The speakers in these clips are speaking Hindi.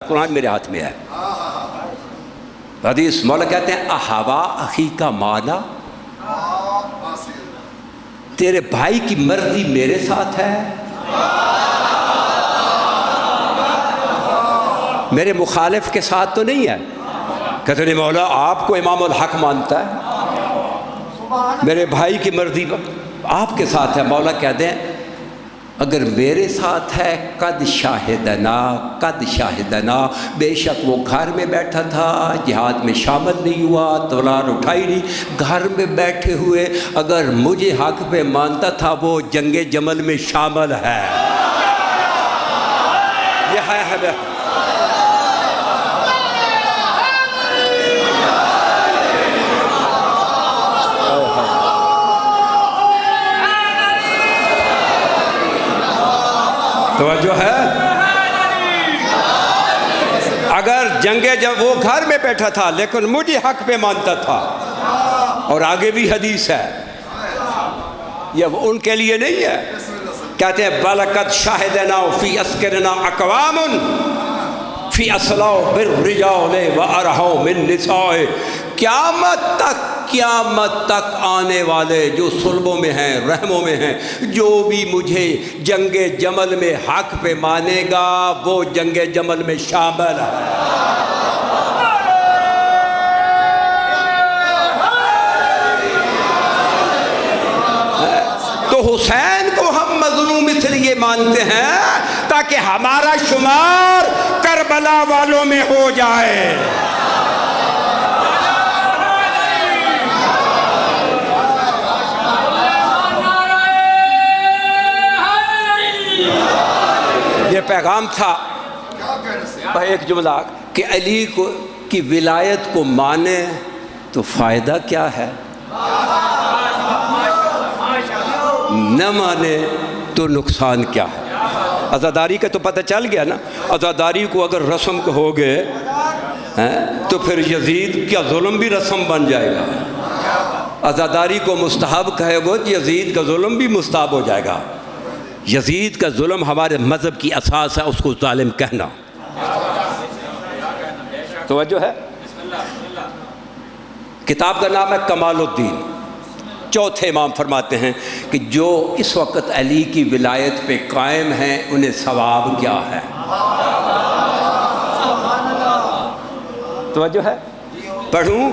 कुरान मेरे हाथ में है। हदीस मौला कहते हैं अहवा अखी का माना, तेरे भाई की मर्जी मेरे साथ है, मेरे मुखालिफ के साथ तो नहीं है। कहते नहीं मौला आपको इमामुल हक मानता है, मेरे भाई की मर्जी आपके साथ है। मौला कहते हैं अगर मेरे साथ है कद शाहिदना, बेशक वो घर में बैठा था, जिहाद में शामिल नहीं हुआ, तलवार उठाई नहीं, घर में बैठे हुए अगर मुझे हक पे मानता था वो जंगे जमल में शामिल है। यह है तो जो है अगर जंगे जब वो घर में बैठा था लेकिन मुझे हक पे मानता था। और आगे भी हदीस है, ये उनके लिए नहीं है। कहते हैं बलकत शाहिदना फी अस्करना अक़वामुन फी असलाओ बिर्रिजाल व अरहाउ मिन निसाए। क़यामत तक आने वाले जो सुल्बों में हैं, रहमों में हैं, जो भी मुझे जंगे जमल में हक पे मानेगा वो जंगे जमल में शामिल है। तो हुसैन को हम मज़लूम इसलिए मानते हैं ताकि हमारा शुमार करबला वालों में हो जाए। ये पैगाम था एक जुमला कि अली को की विलायत को माने तो फ़ायदा क्या है, न माने तो नुकसान क्या है। आज़ादारी का तो पता चल गया ना। आज़ादारी को अगर रस्म कहोगे तो फिर यजीद का जुल्म भी रस्म बन जाएगा। आज़ादारी को मुस्तहब कहोगे तो यजीद का जुल्म भी मुस्तहब हो जाएगा। यजीद का जुल्म हमारे मज़हब की असास है, उसको जालिम कहना। तो वजह है किताब का नाम है कमालुद्दीन। चौथे इमाम फरमाते हैं कि जो इस वक्त अली की विलायत पे कायम हैं उन्हें सवाब क्या है। तो वजह है पढ़ूं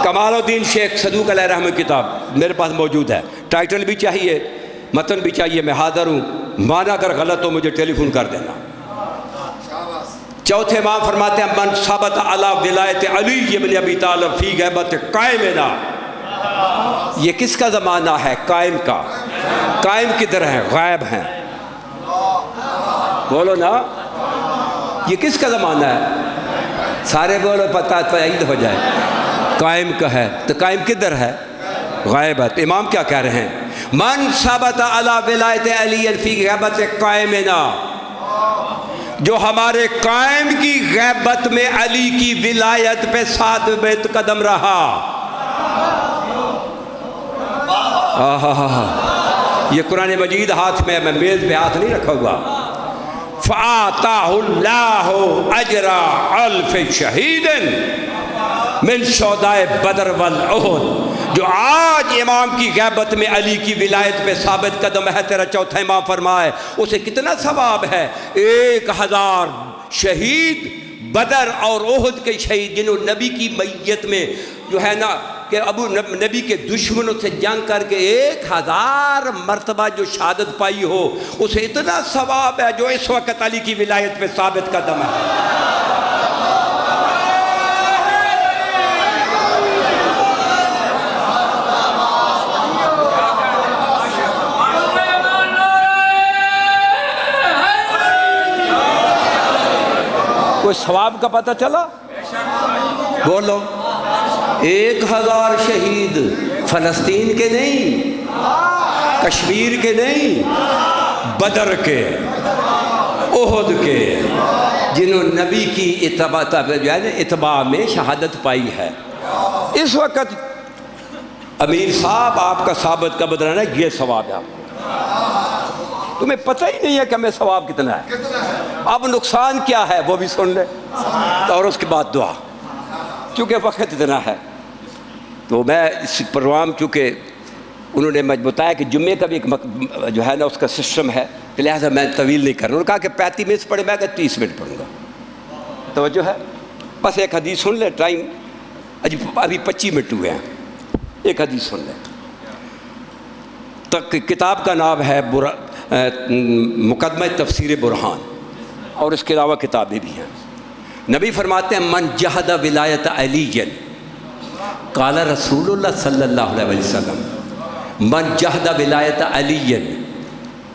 कमालुद्दीन शेख सदूक अलैहिर्रहमत की किताब मेरे पास मौजूद है। टाइटल भी चाहिए, मतन भी चाहिए, मैं हाज़िर हूँ। माना अगर गलत हो मुझे टेलीफोन कर देना। चौथे इमाम फरमाते हैं मन सबत अला विलायत अली इब्न अबी तालिब फी गैबत कायमिना। ये किसका ज़माना है? कायम का। कायम किधर है? गायब हैं। बोलो ना, ये किसका ज़माना है? सारे बोलो पता तईद हो जाए। कायम का है तो कायम किधर है? गायब है। तो इमाम क्या कह रहे हैं? मन सबत अला विलायत अली फी गैबत कायमिना, जो हमारे कायम की गैबत में अली की विलायत पे साबित कदम रहा। ये कुरान मजीद हाथ में, मैं मेज़ पे हाथ नहीं रखा हुआ। फ़ाताहुल्लाहु अजरा अल्फ शहीदन मिन शोदाए बदर वल उहुद। जो आज इमाम की गैबत में अली की विलायत पे साबित कदम है, तेरा चौथा इमाम फरमाए उसे कितना सवाब है। 1000 शहीद बदर और ओहद के शहीद जिन्होंने नबी की मैयत में जो है ना कि अबू नबी के दुश्मनों से जंग करके 1000 मरतबा जो शहादत पाई हो, उसे इतना सवाब है जो इस वक्त अली की विलायत पे साबित कदम है। कोई सवाब का पता चला? बोलो। 1000 शहीद फ़लस्तीन के नहीं, कश्मीर के नहीं, बदर के, ओहद के, जिन्होंने नबी की इत्तबा जो है ना इत्तबा में शहादत पाई है। इस वक्त अमीर साहब आपका साबित का बदलाना ये सवाब है। तुम्हें पता ही नहीं है कि हमें सवाब कितना है, अब नुकसान क्या है वो भी सुन ले, और उसके बाद दुआ। चूँकि वक्त इतना है तो मैं इस प्रोग्राम, चूँकि उन्होंने मुझे बताया कि जुम्मे का भी एक जो है ना उसका सिस्टम है, तो लिहाजा मैं तवील नहीं कर रहा। उन्होंने कहा कि 35 मिनट पढ़े, मैं 30 मिनट पढ़ूँगा। तो जो है बस एक हदीस सुन ले, टाइम अभी 25 मिनट हुए हैं, एक हदीस सुन ले। तक किताब का नाम है मुकदमा तफसीर बुरहान, और इसके अलावा किताबें भी हैं। नबी फरमाते हैं मन जहदा विलायत अलीजन काला रसूलुल्लाह सल्लल्लाहु अलैहि वसल्लम मन जहदा विलायत अलीजन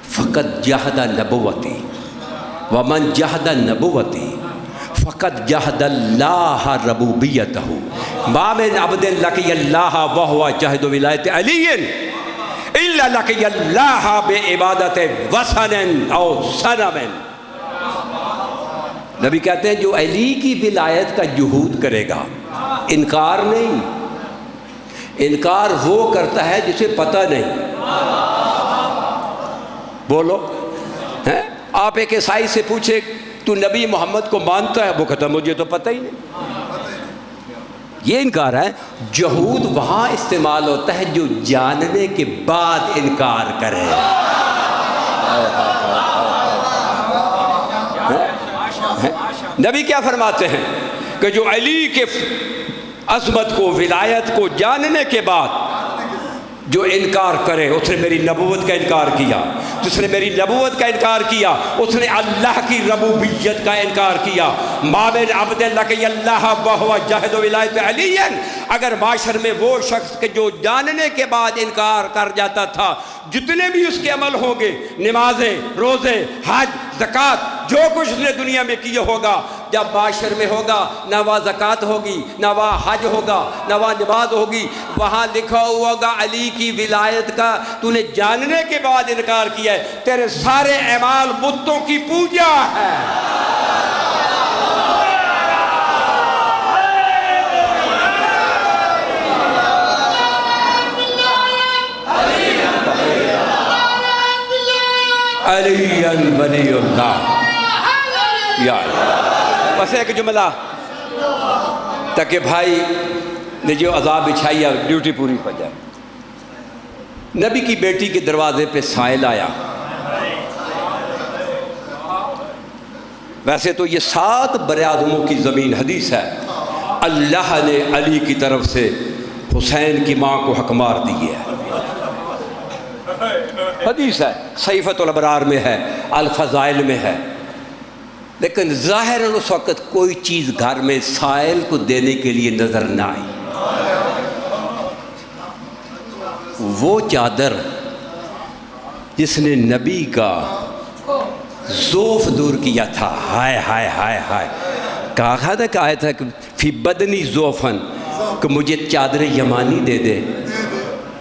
फ़कत जहदा नबुवती व मन जहदा नबुवती फ़कत जहदल्लाह रबूबियतहु मा मिन अब्दिन लक़ियल्लाह व हुवा जहदु विलायत अलीजन इल्ला लक़ियल्लाह बिइबादत वसनन औ सनमन। नबी कहते हैं जो अली की विलायत का जुहूद करेगा, इनकार नहीं, इनकार वो करता है जिसे पता नहीं। बोलो हैं, आप एक ईसाई से पूछे तू नबी मोहम्मद को मानता है, वो कहता मुझे तो पता ही नहीं। ये इनकार है। जुहूद वहाँ इस्तेमाल होता है जो जानने के बाद इनकार करे। नबी क्या फरमाते हैं कि जो अली के अज़मत को, विलायत को जानने के बाद जो इनकार करे, उसने मेरी नबूवत का इनकार किया, जिसने मेरी नबूवत का इनकार किया उसने अल्लाह की रबूबियत का इनकार किया। माबिन अब्दुल्लाह व हुवा जहदु विलायत अलीयन। अगर माशर में वो शख्स के जो जानने के बाद इनकार कर जाता था, जितने भी उसके अमल होंगे, नमाजें, रोज़े, हज, ज़कात, जो कुछ उसने दुनिया में किया होगा, जब माशर में होगा ना वह ज़कात होगी, ना वह हज होगा, ना वह नमाज होगी, वहाँ लिखा हुआ होगा अली की विलायत का तूने जानने के बाद इनकार किया है, तेरे सारे अमाल बुतों की पूजा है। अली वलीउल्लाह। यार बस एक जुमला ताकि भाई ने जो अज़ाब बिछाई है ड्यूटी पूरी हो जाए। नबी की बेटी के दरवाजे पे साइल आया। वैसे तो ये 7 बरादमों की ज़मीन हदीस है, अल्लाह ने अली की तरफ से हुसैन की माँ को हक मार दी है, हदीस है, सहीफ़तुल अबरार में है, अल फ़ज़ाइल में है। लेकिन ज़ाहिर उस वक़्त कोई चीज़ घर में साइल को देने के लिए नज़र ना आई। वो चादर जिसने नबी का ज़ोफ़ दूर किया था, हाय हाय हाय हाय, कहा था कि फी बदनी ज़ोफ़न, कि मुझे चादर यमानी दे दे,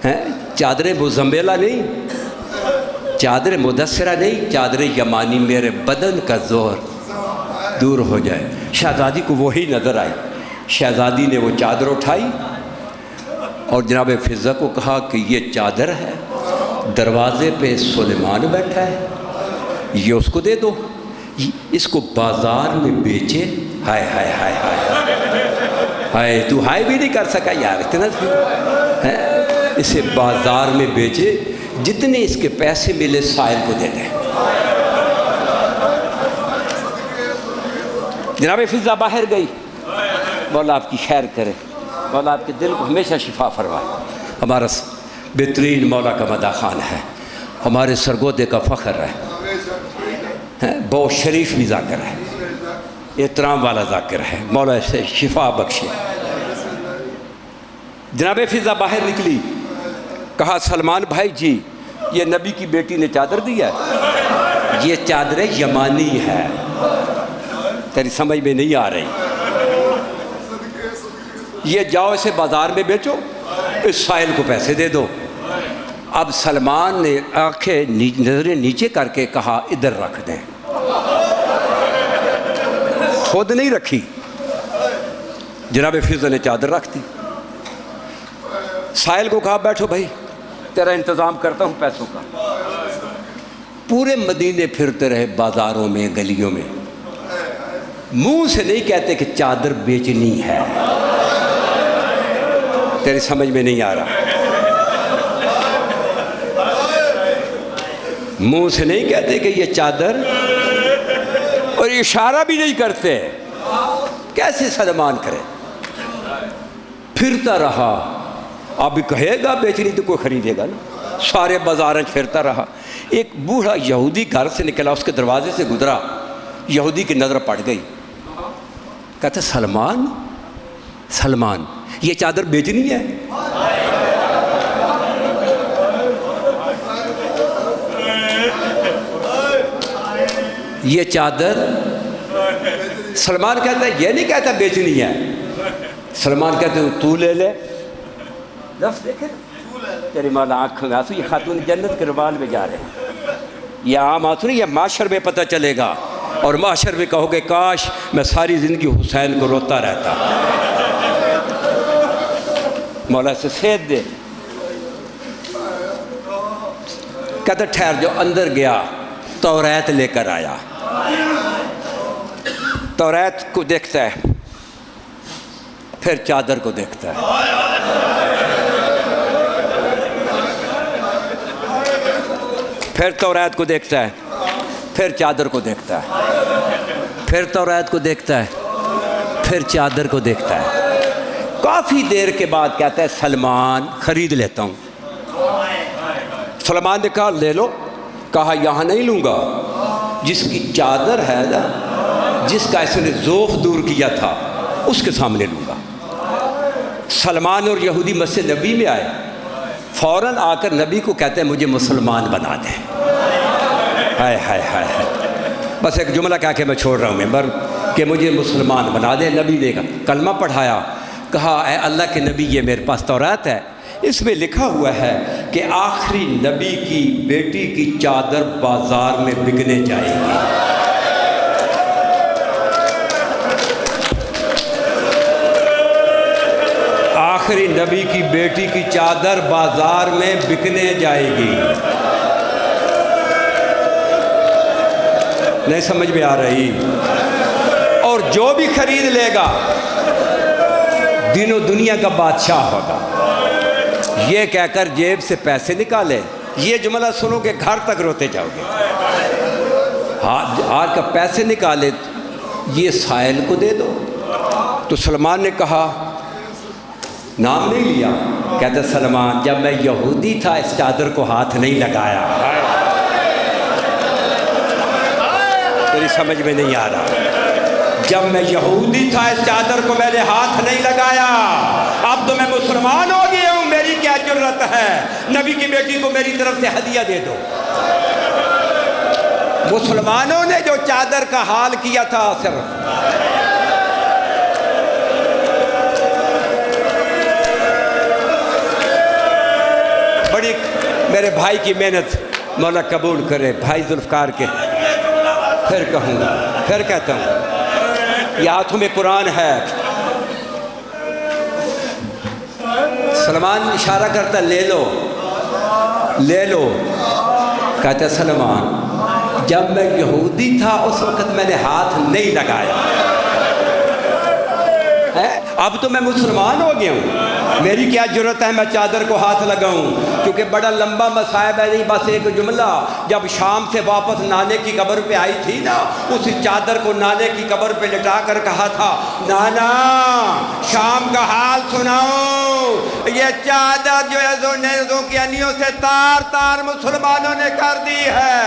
हैं, चादर मुज़म्मिला नहीं, चादर मुदस्सिरा नहीं, चादर यमानी, मेरे बदन का ज़ोर दूर हो जाए। शहज़ादी को वही नज़र आई। शहज़ादी ने वो चादर उठाई और जनाब फ़िज़्ज़ा को कहा कि ये चादर है, दरवाज़े पे सुलेमान बैठा है, ये उसको दे दो, इसको बाज़ार में बेचे। हाय हाय हाय हाय हाय, तू हाय भी नहीं कर सका यार, इतना है, इसे बाज़ार में बेचे, जितने इसके पैसे मिले साहिल को दे दें। जनाब फ़िज़्ज़ा बाहर गई, मौला आपकी खैर करे, मौला आपके दिल को हमेशा शिफा फरमाए। हमारा बेहतरीन मौला का मदा खान है, हमारे सरगोदे का फ़ख्र है, बहुत शरीफ भी ज़ाकिर है, एहतराम वाला ज़ाकिर है, मौला से शिफा बख्शे। जनाब फ़िज़्ज़ा बाहर निकली, कहा सलमान भाई जी, ये नबी की बेटी ने चादर दी है, ये चादर यमानी है, तेरी समझ में नहीं आ रही, ये जाओ इसे बाज़ार में बेचो, इस साहिल को पैसे दे दो। अब सलमान ने आंखें नज़रें नीचे करके कहा इधर रख दें, खुद नहीं रखी, जनाब फ़िज़्ज़ा ने चादर रख दी। साहिल को कहा बैठो भाई, तेरा इंतज़ाम करता हूँ पैसों का। पूरे मदीने फिरते रहे, बाज़ारों में, गलियों में। मुंह से नहीं कहते कि चादर बेचनी है। तेरी समझ में नहीं आ रहा। मुंह से नहीं कहते कि ये चादर, और इशारा भी नहीं करते। कैसे सलमान करे? फिरता रहा। अब कहेगा बेचनी तो कोई खरीदेगा ना। सारे बाजार में फिरता रहा। एक बूढ़ा यहूदी घर से निकला, उसके दरवाजे से गुजरा। यहूदी की नज़र पड़ गई। कहते सलमान, सलमान, ये चादर बेचनी है? ये चादर, सलमान कहता है ये नहीं कहता बेचनी है। सलमान कहते तू ले ले। लफ्ज़ देखे तेरी माला आँखों में आंसू। ये खातून जन्नत के रवाल में जा रहे हैं। ये आम आंसू नहीं, ये माशर में पता चलेगा। और माशर में कहोगे काश मैं सारी ज़िंदगी हुसैन को रोता रहता। मौला से सेध दे। कहते ठहर जो। अंदर गया, तौरात लेकर आया। तौरात को देखता है, फिर चादर को देखता है। फिर तौरात को देखता है, फिर चादर को देखता है। फिर तौरात को देखता है, फिर चादर को देखता है। काफ़ी देर के बाद कहता है सलमान खरीद लेता हूँ। सलमान ने कहा ले लो। कहा यहाँ नहीं लूँगा। जिसकी चादर है ना, जिसका इसने ज़ोफ़ दूर किया था, उसके सामने लूँगा। सलमान और यहूदी मस्जिद नबी में आए। फ़ौरन आकर नबी को कहते हैं मुझे मुसलमान बना दे। हाय हाय हाय हाय। बस एक जुमला कह के मैं छोड़ रहा हूँ मेंबर कि मुझे मुसलमान बना दे। नबी ने कलमा पढ़ाया। कहा ऐ अल्लाह के नबी, ये मेरे पास तौरात है, इसमें लिखा हुआ है कि आखिरी नबी की बेटी की चादर बाजार में बिकने जाएगी। आखिरी नबी की बेटी की चादर बाजार में बिकने जाएगी। नहीं समझ में आ रही? और जो भी खरीद लेगा दिनों दुनिया का बादशाह होगा। ये कहकर जेब से पैसे निकाले। ये जुमला सुनोगे घर तक रोते जाओगे। हाथ का पैसे निकाले, ये साहिल को दे दो। तो सलमान ने कहा, नाम नहीं लिया। कहते सलमान जब मैं यहूदी था इस चादर को हाथ नहीं लगाया। तेरी समझ में नहीं आ रहा। जब मैं यहूदी था इस चादर को मैंने हाथ नहीं लगाया। अब तो मैं मुसलमान हो गया हूँ, मेरी क्या जरूरत है? नबी की बेटी को मेरी तरफ से हदिया दे दो। मुसलमानों ने जो चादर का हाल किया था, सिर्फ बड़ी मेरे भाई की मेहनत मौला कबूल करे। भाई जुल्फकार के फिर कहूँगा, फिर कहता हूँ, ये हाथों में कुरान है। सलमान इशारा करता ले लो, ले लो। कहता सलमान जब मैं यहूदी था उस वक़्त मैंने हाथ नहीं लगाया है। अब तो मैं मुसलमान हो गया हूँ, मेरी क्या जरूरत है मैं चादर को हाथ लगाऊं? क्योंकि बड़ा लंबा मसाइब है। नहीं बस एक जुमला। जब शाम से वापस नाने की कब्र पे आई थी ना, उस चादर को नाने की कब्र पे लिटा कर कहा था, नाना शाम का हाल सुनाओ। ये चादर जो है जो की अनियों से तार तार मुसलमानों ने कर दी है।